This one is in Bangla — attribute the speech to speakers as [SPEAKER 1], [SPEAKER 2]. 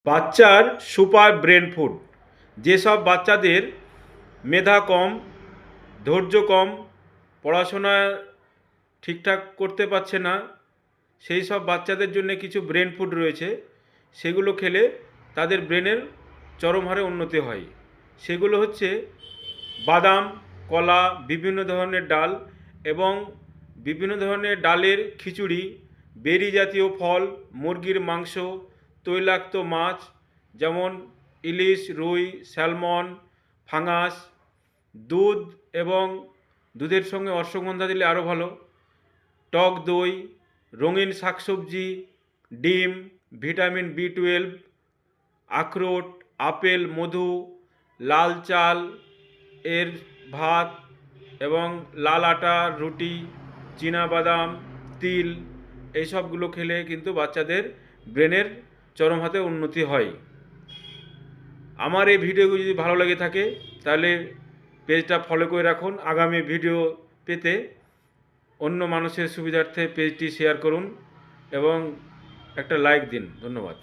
[SPEAKER 1] বাচ্চার সুপার ব্রেন ফুড, যেসব বাচ্চাদের মেধা কম, ধৈর্য কম, পড়াশোনা ঠিকঠাক করতে পারছে না, সেই সব বাচ্চাদের জন্য কিছু ব্রেন ফুড রয়েছে। সেগুলো খেলে তাদের ব্রেনের চরম হারে উন্নতি হয়। সেগুলো হচ্ছে বাদাম, কলা, বিভিন্ন ধরনের ডাল এবং বিভিন্ন ধরনের ডালের খিচুড়ি, বেরি জাতীয় ফল, মুরগির মাংস, তৈলাক্ত মাছ যেমন ইলিশ, রুই, স্যালমন, ফাঙাস, দুধ এবং দুধের সঙ্গে অশ্বগন্ধা দিলে আরও ভালো, টক দই, রঙিন শাকসবজি, ডিম, ভিটামিন বি 12, আখরোট, আপেল, মধু, লাল চাল এর ভাত এবং লাল আটার রুটি, বাদাম, তিল, এইসবগুলো খেলে কিন্তু বাচ্চাদের ব্রেনের চরম হাতে উন্নতি হয়। আমার এই ভিডিওগুলো যদি ভালো লেগে থাকে তাহলে পেজটা ফলো করে রাখুন। আগামী ভিডিও পেতে অন্য মানুষের সুবিধার্থে পেজটি শেয়ার করুন এবং একটা লাইক দিন। ধন্যবাদ।